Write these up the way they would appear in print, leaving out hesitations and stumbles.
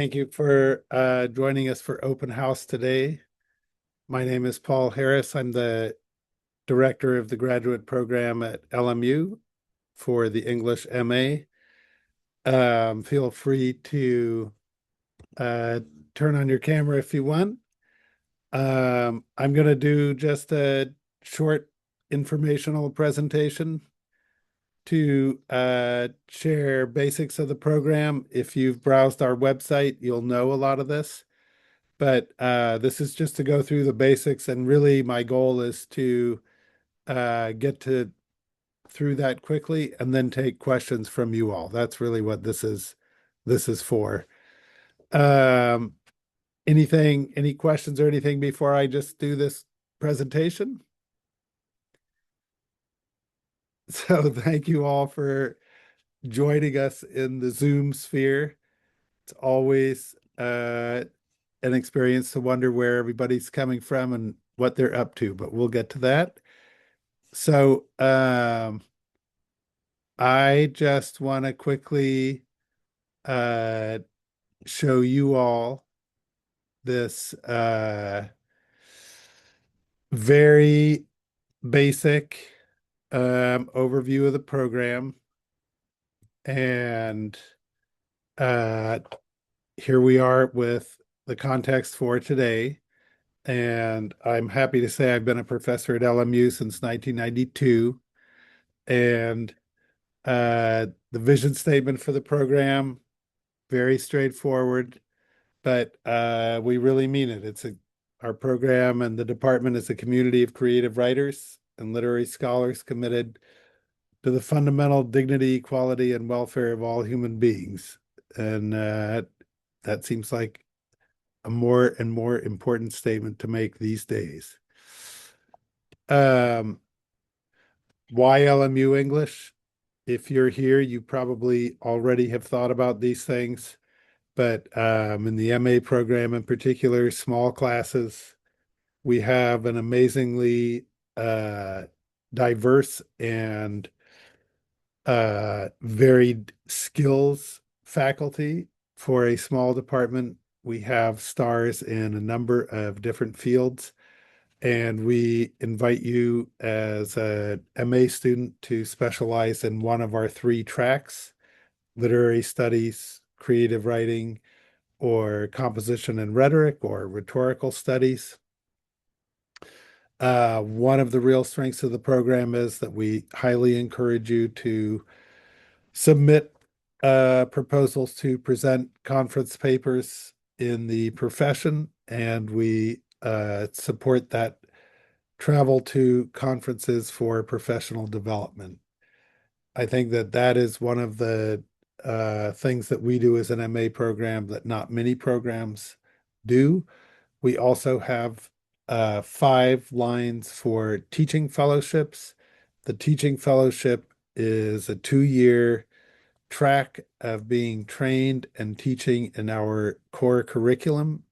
Thank you for joining us for open house today. My name is Paul Harris. I'm the director of the graduate program at LMU for the English MA. Feel free to uh, turn on your camera if you want. I'm going to do just a short informational presentation to share basics of the program. If you've browsed our website, you'll know a lot of this. But this is just to go through the basics, and really my goal is to get to through that quickly and then take questions from you all. That's really what this is for. Um, any questions or anything before I just do this presentation? So thank you all for joining us in the Zoom sphere. It's always an experience to wonder where everybody's coming from and what they're up to, but we'll get to that. So I just want to quickly uh, show you all this very basic overview of the program. And uh, here we are with the context for today. And I'm happy to say I've been a professor at LMU since 1992. And the vision statement for the program, very straightforward, but we really mean it. Our program and the department is a community of creative writers and literary scholars committed to the fundamental dignity, equality, and welfare of all human beings. And that seems like a more and more important statement to make these days. Um, why LMU English? If you're here, you probably already have thought about these things, but in the MA program in particular, small classes, we have an amazingly uh, diverse and varied skills faculty for a small department. We have stars in a number of different fields, and we invite you as a MA student to specialize in one of our three tracks: literary studies, creative writing, or composition and rhetoric, or rhetorical studies. One of the real strengths of the program is that we highly encourage you to submit proposals to present conference papers in the profession, and we support that travel to conferences for professional development. I think that that is one of the things that we do as an MA program that not many programs do. We also have 5 lines for teaching fellowships. The teaching fellowship is a 2-year track of being trained and teaching in our core curriculum,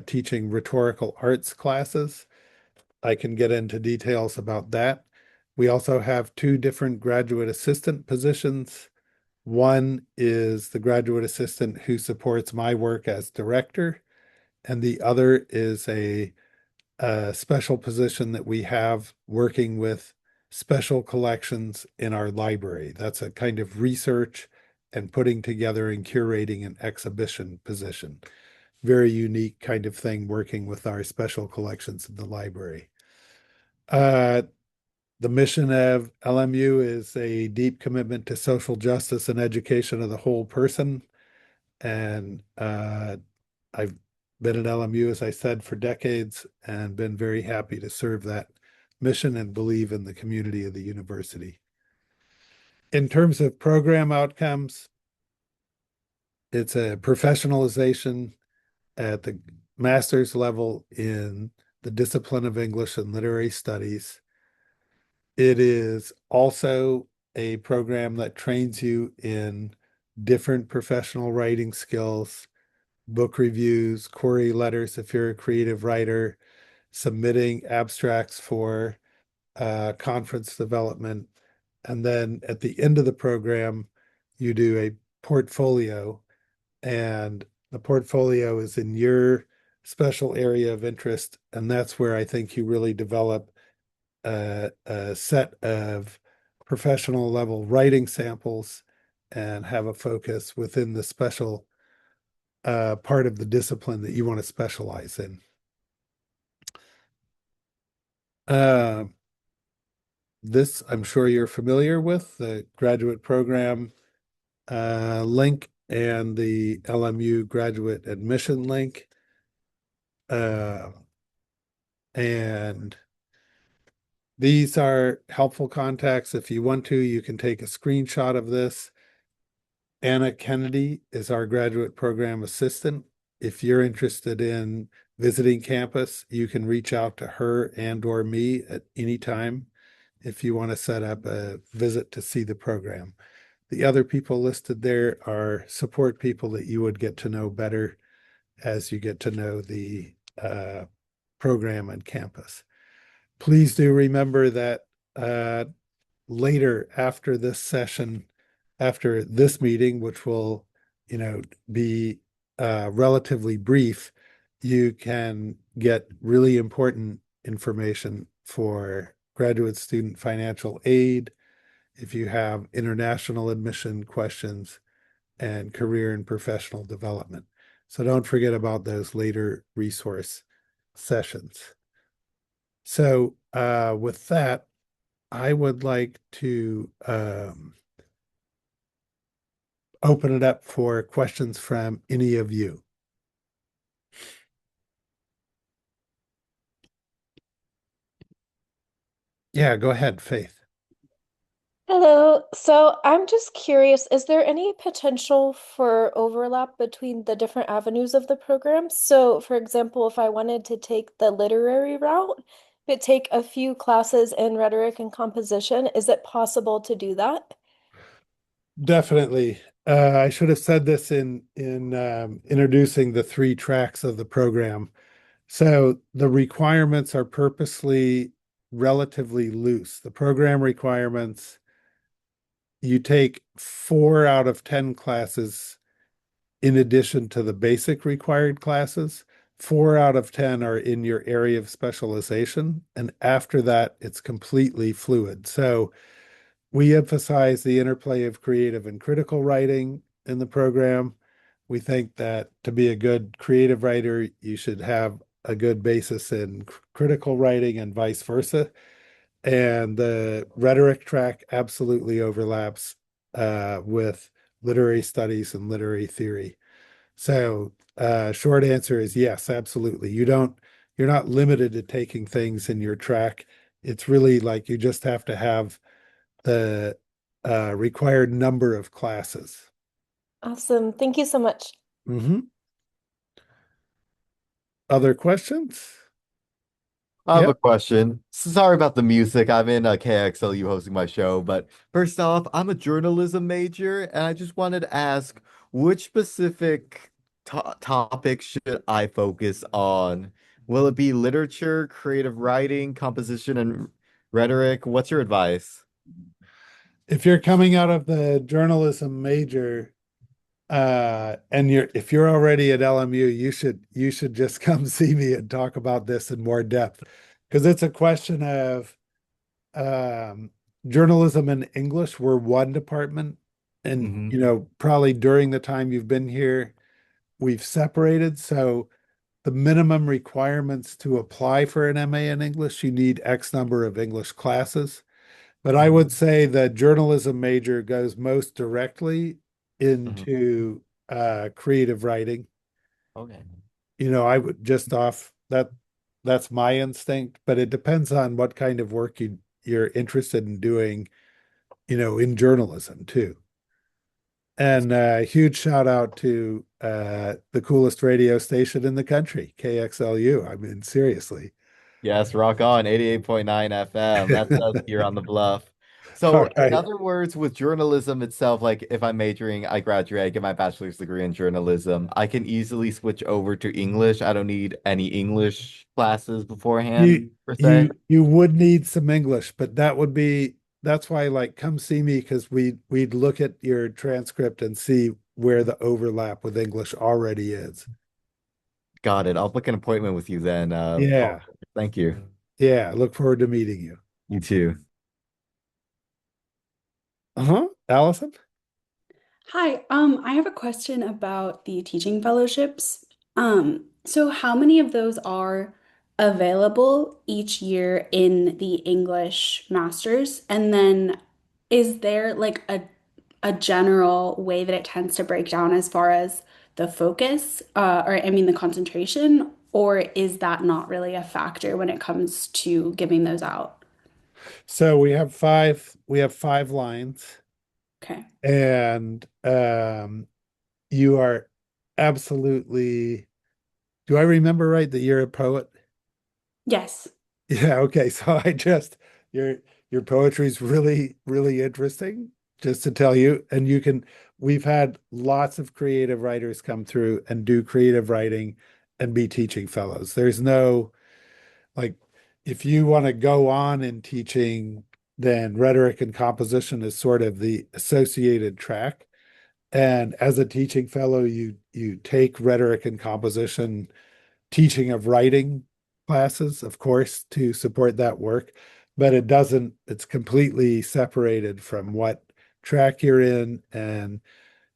teaching rhetorical arts classes. I can get into details about that. We also have 2 different graduate assistant positions. One is the graduate assistant who supports my work as director, and the other is a special position that we have working with special collections in our library. That's a kind of research and putting together and curating an exhibition position. Very unique kind of thing working with our special collections in the library. Uh, the mission of LMU is a deep commitment to social justice and education of the whole person. And I've been at LMU, as I said, for decades and been very happy to serve that mission and believe in the community of the university. In terms of program outcomes, it's a professionalization at the master's level in the discipline of English and literary studies. It is also a program that trains you in different professional writing skills, book reviews, query letters if you're a creative writer, submitting abstracts for conference development. And then at the end of the program, you do a portfolio and the portfolio is in your special area of interest. And that's where I think you really develop a set of professional level writing samples and have a focus within the special part of the discipline that you want to specialize in. Uh, this I'm sure you're familiar with, the graduate program link and the LMU graduate admission link. Uh, and these are helpful contacts. If you want to, you can take a screenshot of this. Anna Kennedy is our graduate program assistant. If you're interested in visiting campus, you can reach out to her and or me at any time if you want to set up a visit to see the program. The other people listed there are support people that you would get to know better as you get to know the program on campus. Please do remember that later after this session, after this meeting, which will, be relatively brief, you can get really important information for graduate student financial aid, if you have international admission questions, and career and professional development. So don't forget about those later resource sessions. So with that, I would like to open it up for questions from any of you. Yeah, go ahead, Faith. Hello. So I'm just curious, is there any potential for overlap between the different avenues of the program? So, for example, if I wanted to take the literary route, but take a few classes in rhetoric and composition, is it possible to do that? Definitely. I should have said this in introducing the three tracks of the program. So the requirements are purposely relatively loose. The program requirements, you take 4 out of 10 classes in addition to the basic required classes. 4 out of 10 are in your area of specialization. And after that, it's completely fluid. So we emphasize the interplay of creative and critical writing in the program. We think that to be a good creative writer, you should have a good basis in critical writing and vice versa. And the rhetoric track absolutely overlaps with literary studies and literary theory. So, short answer is yes, absolutely. You're not limited to taking things in your track. It's really like you just have to have the required number of classes. Awesome. Thank you so much. Mhm. Other questions? I have Yeah, a question. Sorry about the music. I'm in KXLU hosting my show, but first off, I'm a journalism major, and I just wanted to ask which specific topic should I focus on? Will it be literature, creative writing, composition, and rhetoric? What's your advice? if you're coming out of the journalism major, and if you're already at LMU, you should just come see me and talk about this in more depth, because it's a question of um, journalism and English were one department, and Hmm. probably during the time you've been here, we've separated. So the minimum requirements to apply for an MA in English, you need X number of English classes. But I would say the journalism major goes most directly Hmm. into creative writing. Okay. I would just off that's my instinct, but it depends on what kind of work you're interested in doing, in journalism too. And huge shout out to the coolest radio station in the country, KXLU. I mean, seriously. Yes, rock on, 88.9 FM. That's us here on the bluff. All So, in right. other words, with journalism itself, like if I'm majoring, I graduate, I get my bachelor's degree in journalism. I can easily switch over to English. I don't need any English classes beforehand, You per se. you would need some English, but that's why, like, come see me, because we'd look at your transcript and see where the overlap with English already is. Got it. I'll book an appointment with you then. Yeah. Thank you. Yeah. Look forward to meeting you. You too. Uh-huh. Allison? Hi, I have a question about the teaching fellowships. So how many of those are available each year in the English masters? And then is there like a general way that it tends to break down as far as the focus, or I mean the concentration, or is that not really a factor when it comes to giving those out? So we have five lines, Okay. and you are absolutely, do I remember right that you're a poet? Yes. Yeah, okay. So I just your your poetry is really, really interesting, just to tell you. And we've had lots of creative writers come through and do creative writing and be teaching fellows. There's no like if you want to go on in teaching, then rhetoric and composition is sort of the associated track. And as a teaching fellow, you take rhetoric and composition teaching of writing classes, of course, to support that work, but it's completely separated from what track you're in, and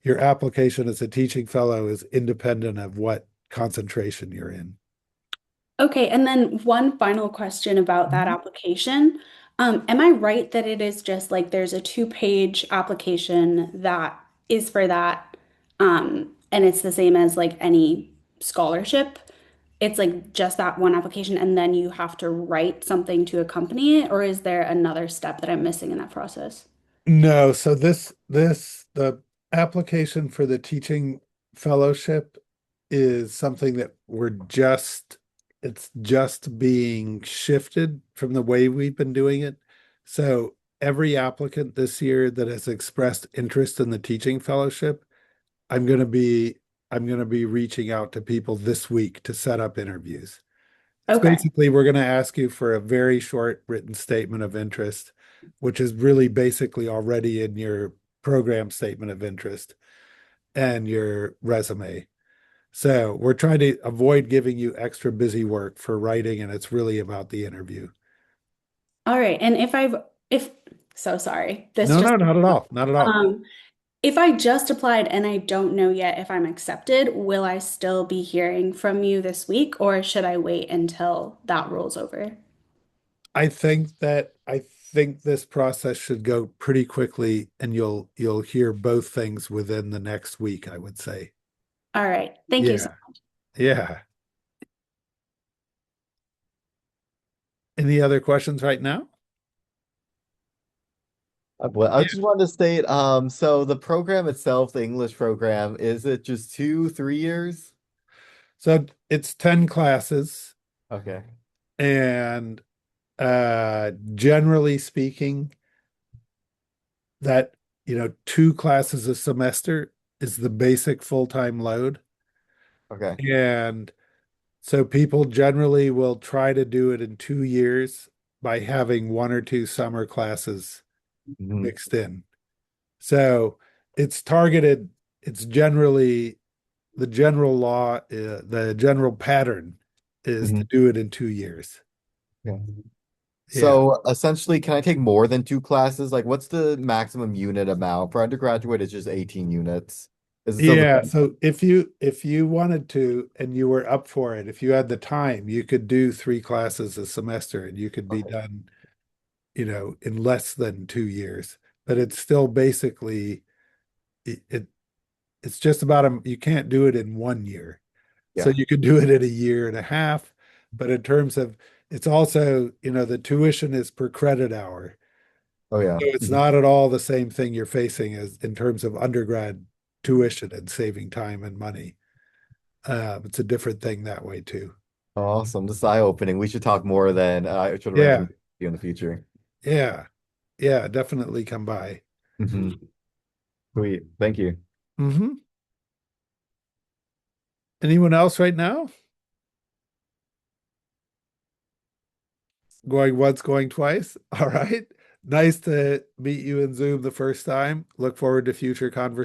your application as a teaching fellow is independent of what concentration you're in. Okay, and then one final question about that Mhm. application. Am I right that it is just like there's a two-page application that is for that, and it's the same as like any scholarship? It's like just that one application, and then you have to write something to accompany it, or is there another step that I'm missing in that process? No, so the application for the teaching fellowship is something that it's just being shifted from the way we've been doing it. So every applicant this year that has expressed interest in the teaching fellowship, I'm going to be I'm going to be reaching out to people this week to set up interviews. It's Okay. basically we're going to ask you for a very short written statement of interest, which is really basically already in your program statement of interest and your resume. So we're trying to avoid giving you extra busy work for writing, and it's really about the interview. All right. And if so sorry, this No, just no, not at all. Not at all. um if I just applied and I don't know yet if I'm accepted, will I still be hearing from you this week, or should I wait until that rolls over? I think this process should go pretty quickly, and you'll hear both things within the next week, I would say. All right. Thank you so Yeah. Yeah. Any other questions right now? Well, I Yeah. just wanted to state, so the program itself, the English program, is it just 2, 3 years? So it's 10 classes, Okay. and generally speaking, that two classes a semester is the basic full-time load. Okay. And so people generally will try to do it in 2 years by having one or two summer classes Hmm. mixed in. So it's targeted, it's generally the general law, the general pattern is to Hmm. do it in 2 years. Yeah. Yeah. So essentially, can I take more than 2 classes? Like, what's the maximum unit amount? For undergraduate, it's just 18 units. Is it still the Yeah. same? So if you wanted to and you were up for it, if you had the time, you could do three classes a semester and you could be Okay. done, in less than 2 years. But it's still basically it it's just about you can't do it in 1 year. So Yeah. you could do it in a year and a half, but in terms of it's also, the tuition is per credit hour. Oh, yeah. So it's Mhm. not at all the same thing you're facing as in terms of undergrad tuition and saving time and money. It's a different thing that way too. Awesome. This is eye-opening. We should talk more then. I should arrange Yeah, with you in the future. yeah, yeah, definitely come by. Hmm. Sweet. Thank you. Hmm. Anyone else right now? Going once, going twice. All right. Nice to meet you in Zoom the first time. Look forward to future conversations.